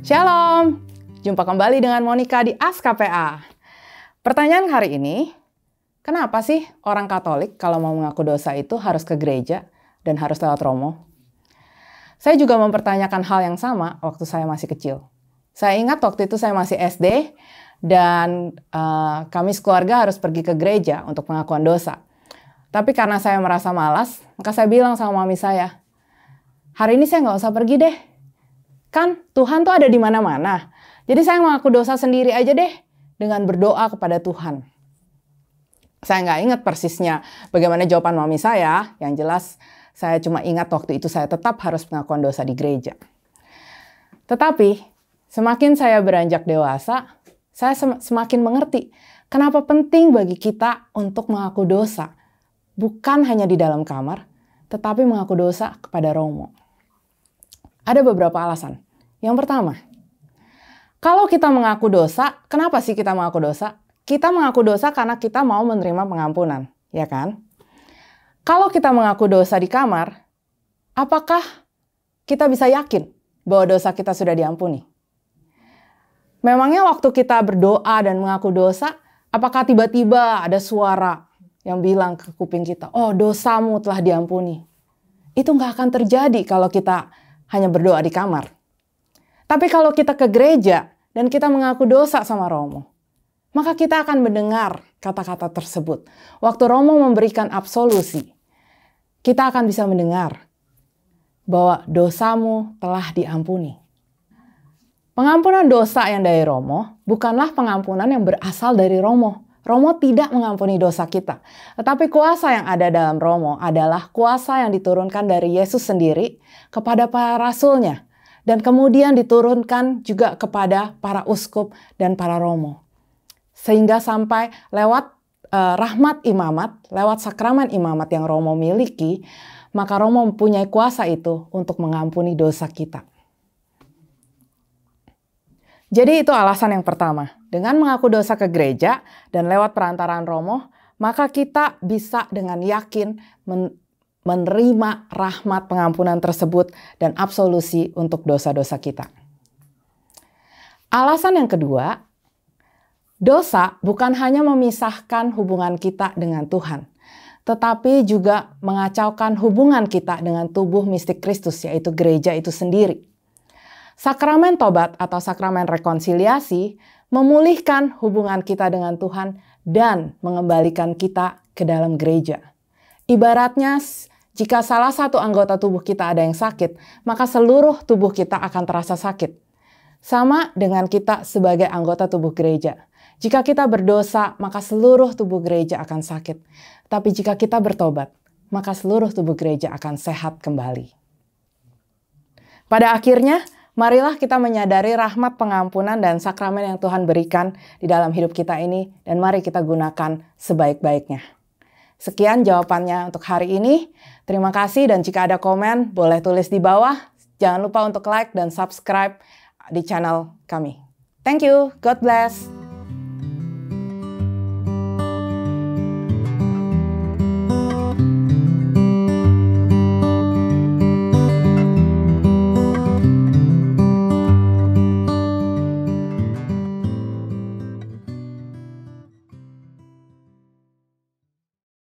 Shalom, jumpa kembali dengan Monica di Ask KPA. Pertanyaan hari ini, kenapa sih orang Katolik kalau mau mengaku dosa itu harus ke gereja dan harus lewat romo? Saya juga mempertanyakan hal yang sama waktu saya masih kecil. Saya ingat waktu itu saya masih SD dan kami sekeluarga harus pergi ke gereja untuk pengakuan dosa. Tapi karena saya merasa malas, maka saya bilang sama mami saya, hari ini saya nggak usah pergi deh. Kan Tuhan tuh ada di mana-mana. Jadi saya mengaku dosa sendiri aja deh dengan berdoa kepada Tuhan. Saya nggak ingat persisnya bagaimana jawaban mami saya. Yang jelas saya cuma ingat waktu itu saya tetap harus pengakuan dosa di gereja. Tetapi semakin saya beranjak dewasa, saya semakin mengerti kenapa penting bagi kita untuk mengaku dosa. Bukan hanya di dalam kamar, tetapi mengaku dosa kepada romo. Ada beberapa alasan. Yang pertama, kalau kita mengaku dosa, kenapa sih kita mengaku dosa? Kita mengaku dosa karena kita mau menerima pengampunan, ya kan? Kalau kita mengaku dosa di kamar, apakah kita bisa yakin bahwa dosa kita sudah diampuni? Memangnya waktu kita berdoa dan mengaku dosa, apakah tiba-tiba ada suara yang bilang ke kuping kita, oh dosamu telah diampuni? Itu nggak akan terjadi kalau kita hanya berdoa di kamar. Tapi kalau kita ke gereja dan kita mengaku dosa sama romo, maka kita akan mendengar kata-kata tersebut. Waktu romo memberikan absolusi, kita akan bisa mendengar bahwa dosamu telah diampuni. Pengampunan dosa yang dari romo bukanlah pengampunan yang berasal dari romo. Romo tidak mengampuni dosa kita. Tetapi kuasa yang ada dalam romo adalah kuasa yang diturunkan dari Yesus sendiri kepada para rasulnya. Dan kemudian diturunkan juga kepada para uskup dan para romo. Sehingga sampai lewat rahmat imamat, lewat sakramen imamat yang romo miliki, maka romo mempunyai kuasa itu untuk mengampuni dosa kita. Jadi itu alasan yang pertama. Dengan mengaku dosa ke gereja dan lewat perantaraan romo, maka kita bisa dengan yakin menerima rahmat pengampunan tersebut dan absolusi untuk dosa-dosa kita. Alasan yang kedua, dosa bukan hanya memisahkan hubungan kita dengan Tuhan, tetapi juga mengacaukan hubungan kita dengan tubuh mistik Kristus, yaitu gereja itu sendiri. Sakramen tobat atau sakramen rekonsiliasi memulihkan hubungan kita dengan Tuhan dan mengembalikan kita ke dalam gereja. Ibaratnya, jika salah satu anggota tubuh kita ada yang sakit, maka seluruh tubuh kita akan terasa sakit. Sama dengan kita sebagai anggota tubuh gereja. Jika kita berdosa, maka seluruh tubuh gereja akan sakit. Tapi jika kita bertobat, maka seluruh tubuh gereja akan sehat kembali. Pada akhirnya, marilah kita menyadari rahmat pengampunan dan sakramen yang Tuhan berikan di dalam hidup kita ini, dan mari kita gunakan sebaik-baiknya. Sekian jawabannya untuk hari ini. Terima kasih, dan jika ada komen boleh tulis di bawah. Jangan lupa untuk like dan subscribe di channel kami. Thank you, God bless.